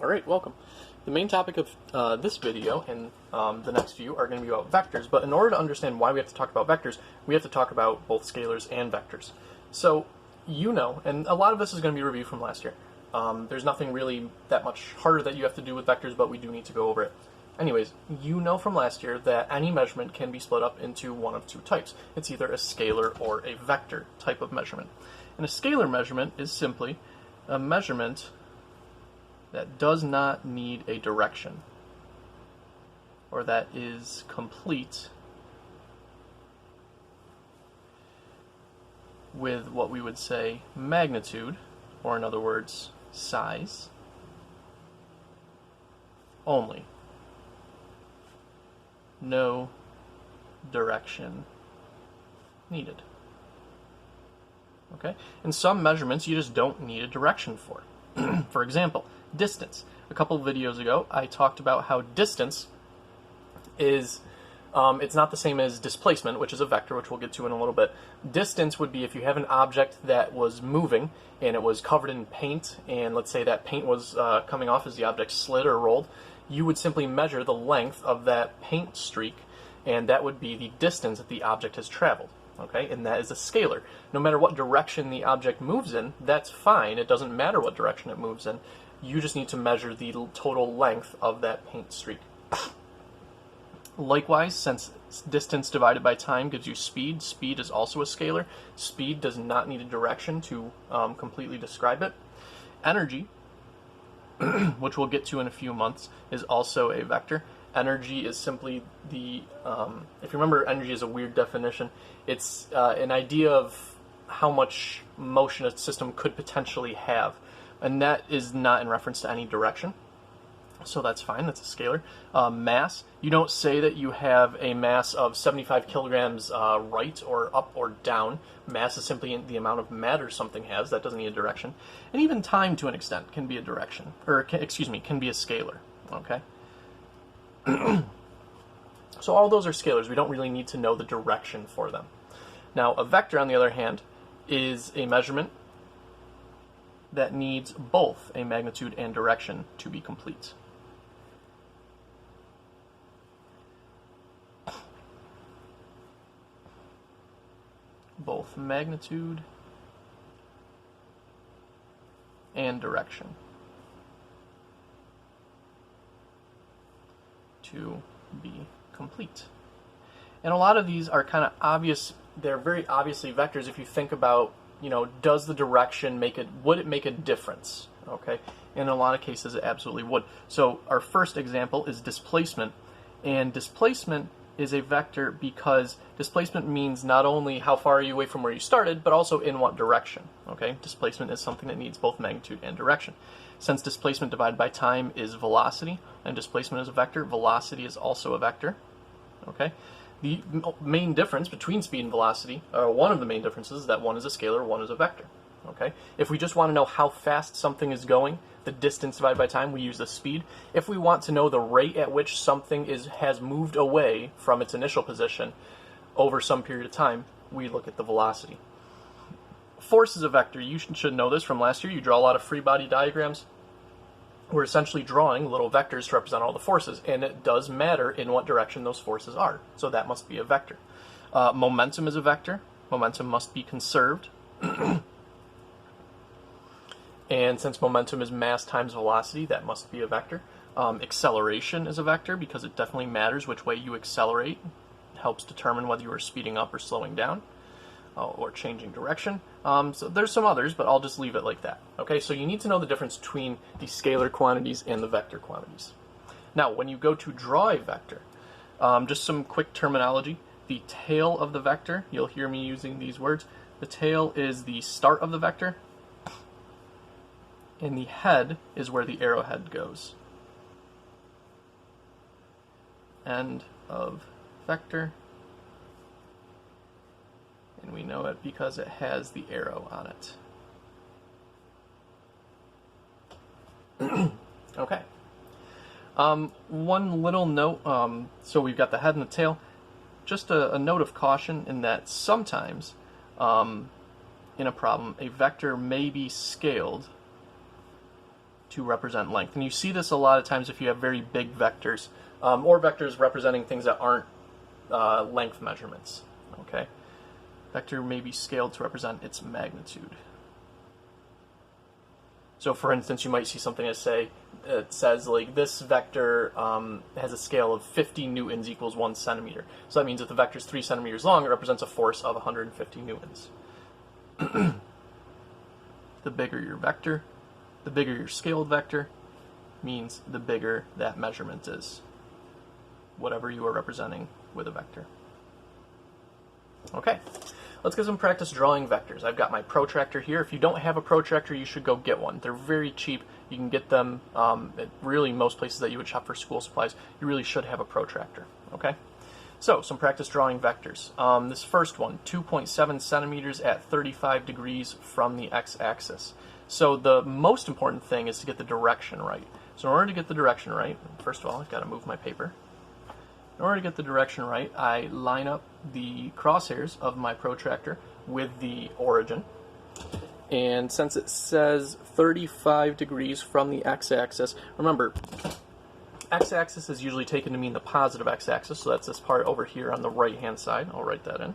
Alright, welcome. The main topic of this video and the next few are going to be about vectors, but in order to understand why we have to talk about vectors, we have to talk about both scalars and vectors. So, you know, and a lot of this is going to be review from last year. There's nothing really that much harder that you have to do with vectors, but we do need to go over it. Anyways, you know from last year that any measurement can be split up into one of two types. It's either a scalar or a vector type of measurement. And a scalar measurement is simply a measurement that does not need a direction, or that is complete with what we would say magnitude, or in other words, size, only. No direction needed. Okay? In some measurements, you just don't need a direction for. For example, distance. A couple of videos ago, I talked about how distance is, it's not the same as displacement, which is a vector, which we'll get to in a little bit. Distance would be if you have an object that was moving and it was covered in paint, and let's say that paint was coming off as the object slid or rolled, you would simply measure the length of that paint streak, and that would be the distance that the object has traveled. Okay, and that is a scalar. No matter what direction the object moves in, that's fine. It doesn't matter what direction it moves in. You just need to measure the total length of that paint streak. Likewise, since distance divided by time gives you speed, speed is also a scalar. Speed does not need a direction to completely describe it. Energy, which we'll get to in a few months, is also a vector. Energy is simply the, if you remember, energy is a weird definition. It's an idea of how much motion a system could potentially have. And that is not in reference to any direction. So that's fine, that's a scalar. Mass, you don't say that you have a mass of 75 kilograms right or up or down. Mass is simply the amount of matter something has. That doesn't need a direction. And even time, to an extent, can be a direction. Or, can be a scalar. Okay? So all those are scalars. We don't really need to know the direction for them. Now, a vector, on the other hand, is a measurement that needs both a magnitude and direction to be complete. Both magnitude and direction to be complete. And a lot of these are kind of obvious. They're very obviously vectors if you think about, you know, does the direction make it, would it make a difference? Okay, in a lot of cases it absolutely would. So our first example is displacement, and displacement is a vector because displacement means not only how far are you away from where you started, but also in what direction. Okay, displacement is something that needs both magnitude and direction. Since displacement divided by time is velocity, and displacement is a vector, velocity is also a vector. Okay, the main difference between speed and velocity, one of the main differences, is that one is a scalar, one is a vector. Okay, if we just want to know how fast something is going, the distance divided by time, we use the speed. If we want to know the rate at which something has moved away from its initial position over some period of time, we look at the velocity. Force is a vector. You should know this from last year. You draw a lot of free body diagrams. We're essentially drawing little vectors to represent all the forces, and it does matter in what direction those forces are. So that must be a vector. Momentum is a vector. Momentum must be conserved. And since momentum is mass times velocity, that must be a vector. Acceleration is a vector because it definitely matters which way you accelerate. It helps determine whether you are speeding up or slowing down or changing direction. So there's some others, but I'll just leave it like that. Okay, so you need to know the difference between the scalar quantities and the vector quantities. Now, when you go to draw a vector, just some quick terminology. The tail of the vector, you'll hear me using these words. The tail is the start of the vector, and the head is where the arrowhead goes. End of vector. And we know it because it has the arrow on it. Okay. One little note, so we've got the head and the tail. Just a note of caution in that sometimes in a problem, a vector may be scaled to represent length. And you see this a lot of times if you have very big vectors, or vectors representing things that aren't length measurements. Okay, vector may be scaled to represent its magnitude. So for instance, you might see something that it says like this vector has a scale of 50 newtons equals 1 centimeter. So that means if the vector is 3 centimeters long, it represents a force of 150 newtons. The bigger your vector, the bigger your scaled vector, means the bigger that measurement is, whatever you are representing with a vector. Okay, let's get some practice drawing vectors. I've got my protractor here. If you don't have a protractor, you should go get one. They're very cheap. You can get them at really most places that you would shop for school supplies. You really should have a protractor. Okay, so some practice drawing vectors. This first one, 2.7 centimeters at 35 degrees from the x-axis. So the most important thing is to get the direction right. So in order to get the direction right, first of all, I've got to move my paper. In order to get the direction right, I line up the crosshairs of my protractor with the origin. And since it says 35 degrees from the x-axis, remember, x-axis is usually taken to mean the positive x-axis, so that's this part over here on the right-hand side. I'll write that in.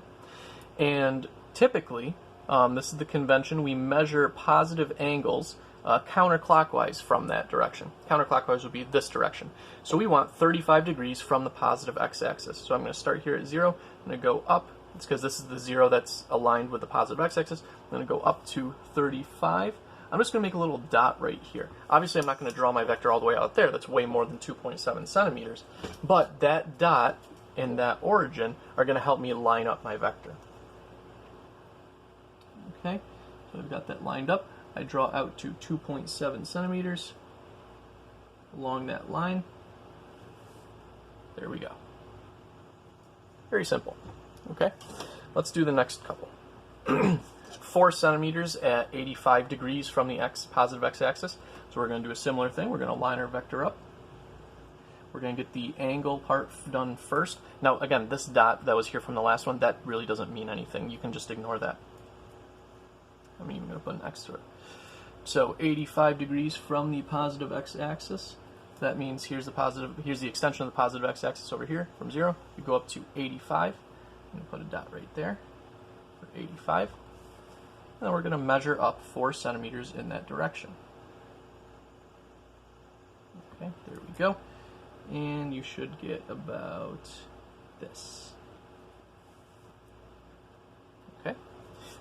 And typically, this is the convention, we measure positive angles counterclockwise from that direction. Counterclockwise would be this direction. So we want 35 degrees from the positive x-axis. So I'm going to start here at 0. I'm going to go up. It's because this is the 0 that's aligned with the positive x-axis. I'm going to go up to 35. I'm just going to make a little dot right here. Obviously, I'm not going to draw my vector all the way out there. That's way more than 2.7 centimeters. But that dot and that origin are going to help me line up my vector. Okay, so I've got that lined up. I draw out to 2.7 centimeters along that line. There we go. Very simple. Okay, let's do the next couple. 4 centimeters at 85 degrees from the positive x-axis. So we're going to do a similar thing. We're going to line our vector up. We're going to get the angle part done first. Now, again, this dot that was here from the last one, that really doesn't mean anything. You can just ignore that. I'm even going to put an X through it. So 85 degrees from the positive x-axis. That means here's the extension of the positive x-axis over here from 0. You go up to 85. I'm going to put a dot right there for 85. And then we're going to measure up 4 centimeters in that direction. Okay, there we go. And you should get about this. Okay.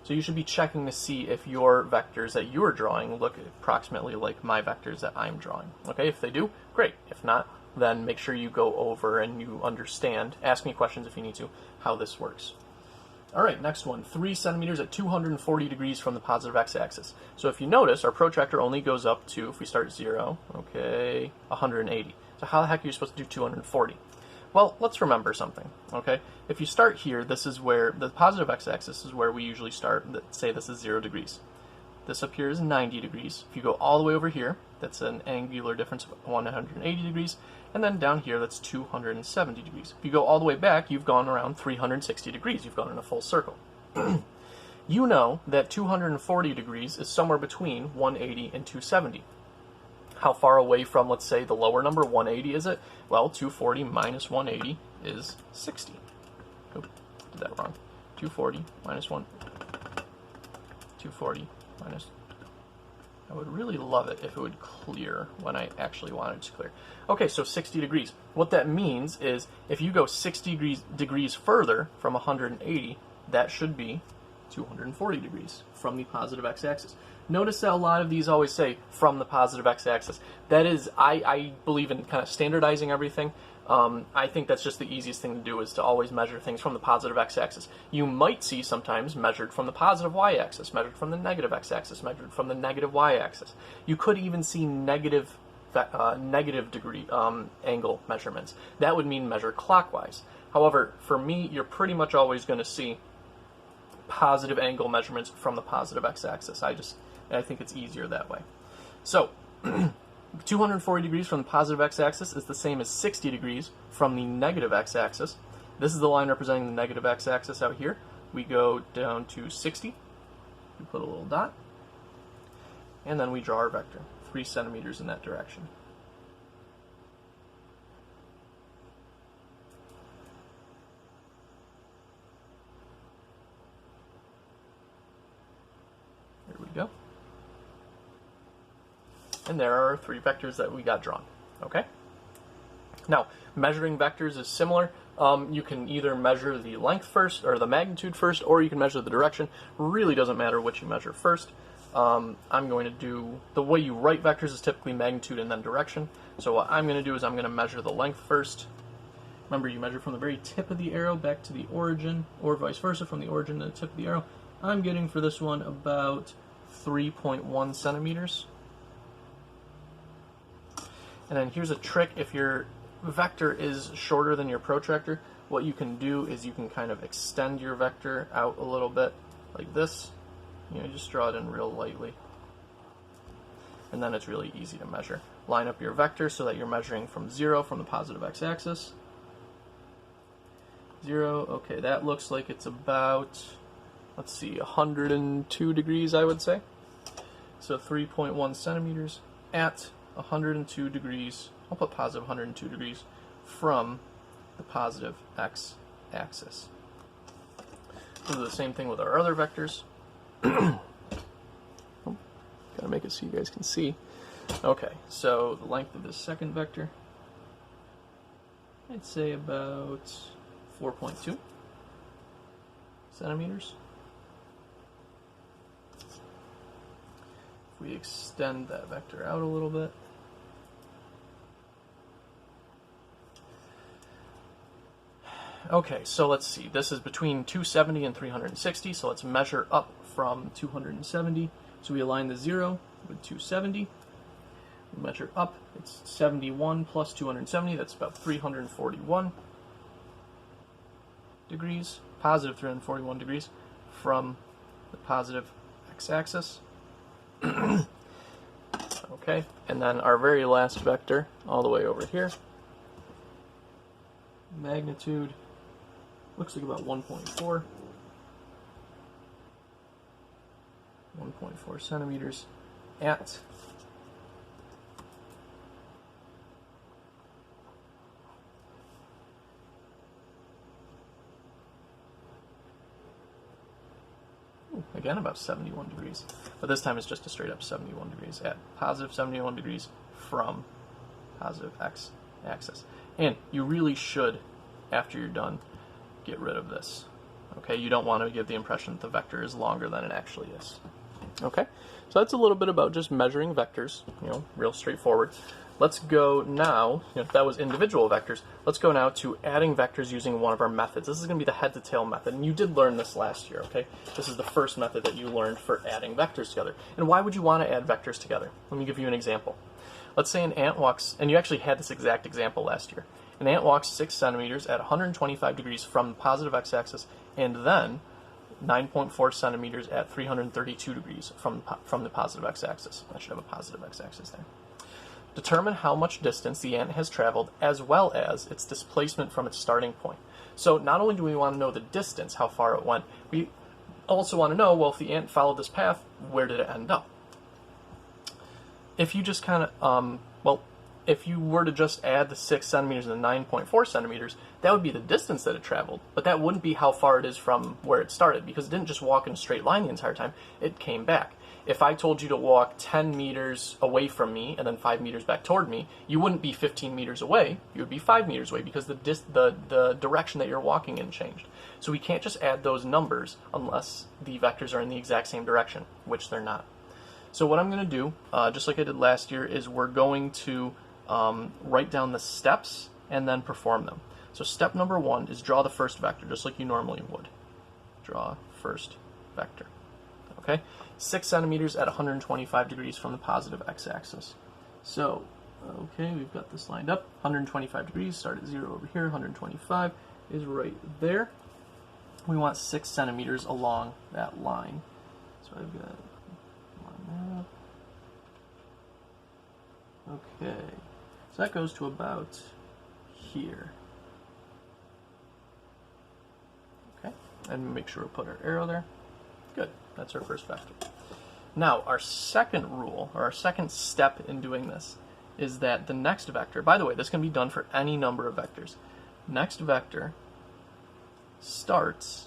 So you should be checking to see if your vectors that you are drawing look approximately like my vectors that I'm drawing. Okay, if they do, great. If not, then make sure you go over and you understand, ask me questions if you need to, how this works. All right, next one, 3 centimeters at 240 degrees from the positive x-axis. So if you notice, our protractor only goes up to, if we start 0, okay, 180. So how the heck are you supposed to do 240? Well, let's remember something, okay? If you start here, this is where, the positive x-axis is where we usually start, say this is 0 degrees. This up here is 90 degrees. If you go all the way over here, that's an angular difference of 180 degrees, and then down here, that's 270 degrees. If you go all the way back, you've gone around 360 degrees. You've gone in a full circle. You know that 240 degrees is somewhere between 180 and 270. How far away from, let's say, the lower number, 180 is it? Well, 240 minus 180 is 60. Oop, did that wrong. 240 minus 1. 240 minus... I would really love it if it would clear when I actually want it to clear. Okay, so 60 degrees. What that means is if you go 60 degrees further from 180, that should be 240 degrees from the positive x-axis. Notice that a lot of these always say from the positive x-axis. That is, I believe in kind of standardizing everything. I think that's just the easiest thing to do, is to always measure things from the positive x-axis. You might see sometimes measured from the positive y-axis, measured from the negative x-axis, measured from the negative y-axis. You could even see negative degree angle measurements. That would mean measure clockwise. However, for me, you're pretty much always going to see positive angle measurements from the positive x-axis. I think it's easier that way. So 240 degrees from the positive x-axis is the same as 60 degrees from the negative x-axis. This is the line representing the negative x-axis out here. We go down to 60. We put a little dot. And then we draw our vector. 3 centimeters in that direction. There we go. And there are 3 vectors that we got drawn. Okay? Now, measuring vectors is similar. You can either measure the length first, or the magnitude first, or you can measure the direction. Really doesn't matter which you measure first. I'm going to do, the way you write vectors is typically magnitude and then direction. So what I'm going to do is I'm going to measure the length first. Remember, you measure from the very tip of the arrow back to the origin, or vice versa, from the origin to the tip of the arrow. I'm getting for this one about 3.1 centimeters. And then here's a trick. If your vector is shorter than your protractor, what you can do is you can kind of extend your vector out a little bit like this. You know, just draw it in real lightly. And then it's really easy to measure. Line up your vector so that you're measuring from 0 from the positive x-axis. 0, okay, that looks like it's about, let's see, 102 degrees, I would say. So 3.1 centimeters at 102 degrees, I'll put positive 102 degrees from the positive x-axis. We'll do the same thing with our other vectors. Oh, gotta make it so you guys can see. Okay, so the length of this second vector, I'd say about 4.2 centimeters. If we extend that vector out a little bit, okay, so let's see. This is between 270 and 360, so let's measure up from 270. So we align the 0 with 270. We measure up. It's 71 plus 270. That's about 341 degrees, positive 341 degrees from the positive x-axis. Okay, and then our very last vector, all the way over here, magnitude, looks like about 1.4 centimeters at again about 71 degrees, but this time it's just a straight up 71 degrees at positive 71 degrees from positive x-axis. And you really should, after you're done, get rid of this. Okay, you don't want to give the impression that the vector is longer than it actually is. Okay, so that's a little bit about just measuring vectors, you know, real straightforward. Let's go now, you know, that was individual vectors, let's go now to adding vectors using one of our methods. This is going to be the head to tail method, and you did learn this last year, okay? This is the first method that you learned for adding vectors together. And why would you want to add vectors together? Let me give you an example. Let's say an ant walks, and you actually had this exact example last year. An ant walks 6 centimeters at 125 degrees from the positive x-axis, and then 9.4 centimeters at 332 degrees from the positive x-axis. I should have a positive x-axis there. Determine how much distance the ant has traveled, as well as its displacement from its starting point. So not only do we want to know the distance, how far it went, we also want to know, well, if the ant followed this path, where did it end up? If you just kind of, if you were to just add the 6 centimeters and the 9.4 centimeters, that would be the distance that it traveled, but that wouldn't be how far it is from where it started, because it didn't just walk in a straight line the entire time, it came back. If I told you to walk 10 meters away from me and then 5 meters back toward me, you wouldn't be 15 meters away, you would be 5 meters away, because the direction that you're walking in changed. So we can't just add those numbers unless the vectors are in the exact same direction, which they're not. So what I'm going to do, just like I did last year, is we're going to write down the steps and then perform them. So step number 1 is draw the first vector, just like you normally would. Draw first vector. Okay? 6 centimeters at 125 degrees from the positive x-axis. So, okay, we've got this lined up. 125 degrees, start at 0 over here. 125 is right there. We want 6 centimeters along that line. So I've got line that. Okay, so that goes to about here. Okay, and make sure we put our arrow there. Good, that's our first vector. Now, our second rule, or our second step in doing this, is that the next vector, by the way, this can be done for any number of vectors. Next vector starts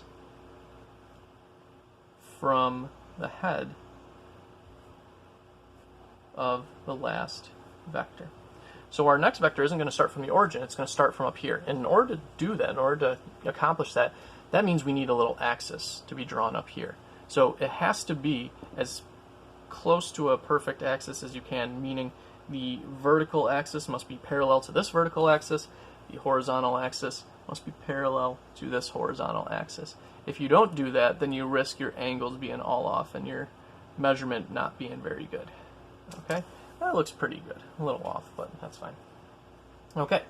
from the head of the last vector. So our next vector isn't going to start from the origin, it's going to start from up here. And in order to do that, in order to accomplish that, that means we need a little axis to be drawn up here. So it has to be as close to a perfect axis as you can, meaning the vertical axis must be parallel to this vertical axis, the horizontal axis must be parallel to this horizontal axis. If you don't do that, then you risk your angles being all off and your measurement not being very good. Okay? That looks pretty good. A little off, but that's fine. Okay,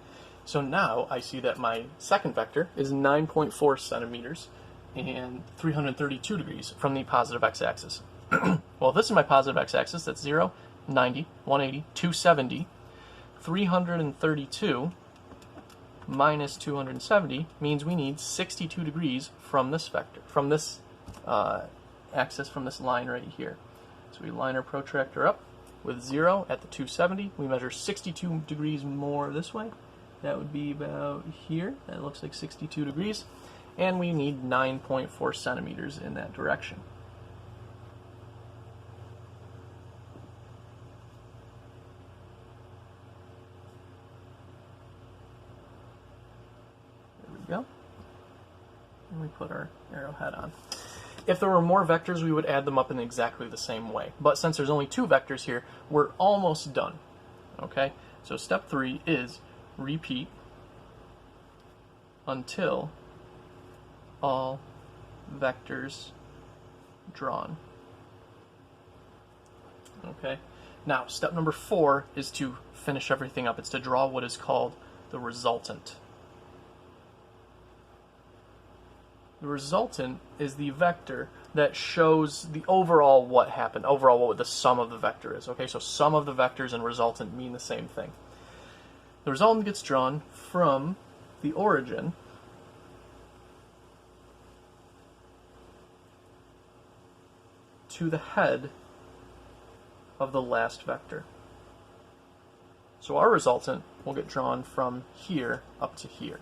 so now I see that my second vector is 9.4 centimeters and 332 degrees from the positive x-axis. Well, if this is my positive x-axis, that's 0, 90, 180, 270. 332 minus 270 means we need 62 degrees from this vector, from this axis, from this line right here. So we line our protractor up with 0 at the 270. We measure 62 degrees more this way. That would be about here. That looks like 62 degrees. And we need 9.4 centimeters in that direction. There we go. And we put our arrowhead on. If there were more vectors, we would add them up in exactly the same way. But since there's only 2 vectors here, we're almost done. Okay? So step 3 is repeat until all vectors drawn. Okay? Now, step number 4 is to finish everything up. It's to draw what is called the resultant. The resultant is the vector that shows the overall what happened, overall what the sum of the vector is. Okay, so sum of the vectors and resultant mean the same thing. The resultant gets drawn from the origin to the head of the last vector. So our resultant will get drawn from here up to here.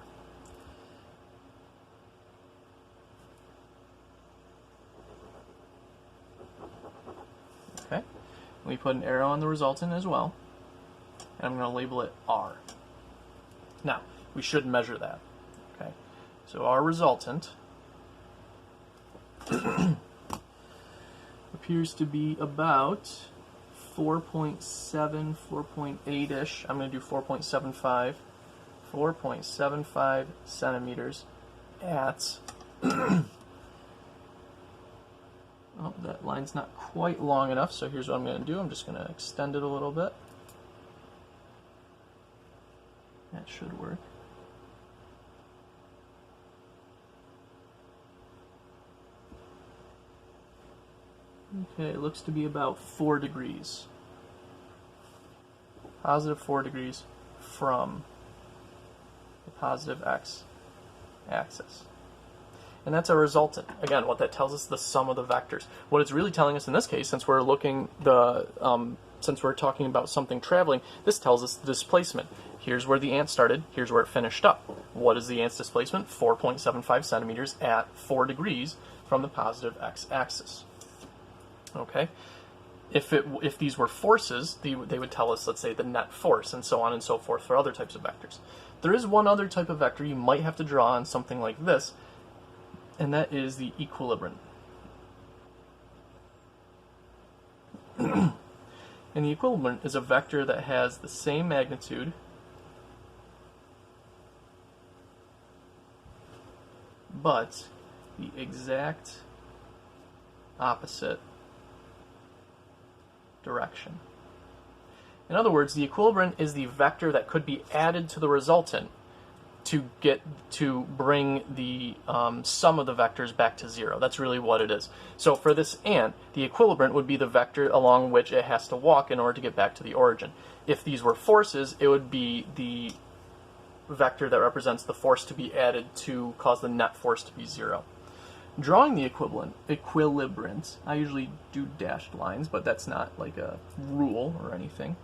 Okay, we put an arrow on the resultant as well, and I'm going to label it R. Now, we should measure that. Okay, so our resultant appears to be about 4.7, 4.8-ish. I'm going to do 4.75. 4.75 centimeters at... Oh, that line's not quite long enough, so here's what I'm going to do. I'm just going to extend it a little bit. That should work. Okay, it looks to be about 4 degrees. Positive 4 degrees from the positive x-axis. And that's a resultant. Again, what that tells us is the sum of the vectors. What it's really telling us in this case, since we're looking since we're talking about something traveling, this tells us the displacement. Here's where the ant started, here's where it finished up. What is the ant's displacement? 4.75 centimeters at 4 degrees from the positive x-axis. Okay? If these were forces, they would tell us, let's say, the net force, and so on and so forth for other types of vectors. There is one other type of vector you might have to draw on something like this, and that is the equilibrant. And the equilibrant is a vector that has the same magnitude but the exact opposite direction. In other words, the equilibrant is the vector that could be added to the resultant to bring the sum of the vectors back to 0. That's really what it is. So for this ant, the equilibrant would be the vector along which it has to walk in order to get back to the origin. If these were forces, it would be the vector that represents the force to be added to cause the net force to be 0. Drawing the equilibrant, I usually do dashed lines, but that's not like a rule or anything.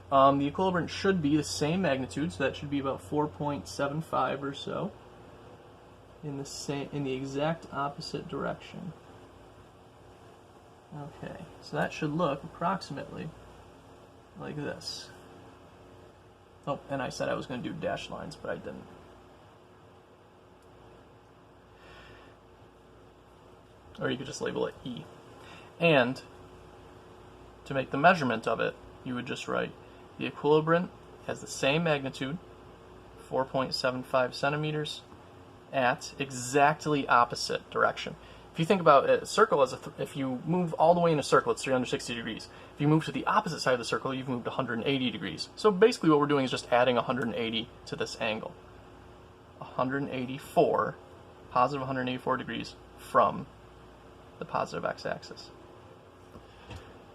The equilibrant should be the same magnitude, so that should be about 4.75 or so, in the exact opposite direction. Okay, so that should look approximately like this. Oh, and I said I was going to do dashed lines, but I didn't. Or you could just label it E. And to make the measurement of it, you would just write the equilibrant has the same magnitude, 4.75 centimeters, at exactly opposite direction. If you think about a circle as if you move all the way in a circle, it's 360 degrees. If you move to the opposite side of the circle, you've moved 180 degrees. So basically what we're doing is just adding 180 to this angle. 184, positive 184 degrees from the positive x-axis.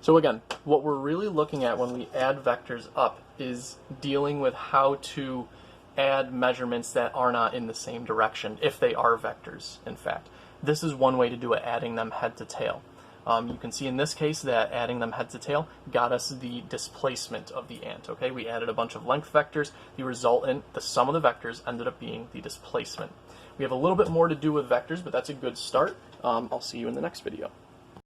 So again, what we're really looking at when we add vectors up is dealing with how to add measurements that are not in the same direction, if they are vectors, in fact. This is one way to do it, adding them head to tail. You can see in this case that adding them head to tail got us the displacement of the ant. Okay, we added a bunch of length vectors. The resultant, the sum of the vectors, ended up being the displacement. We have a little bit more to do with vectors, but that's a good start. I'll see you in the next video.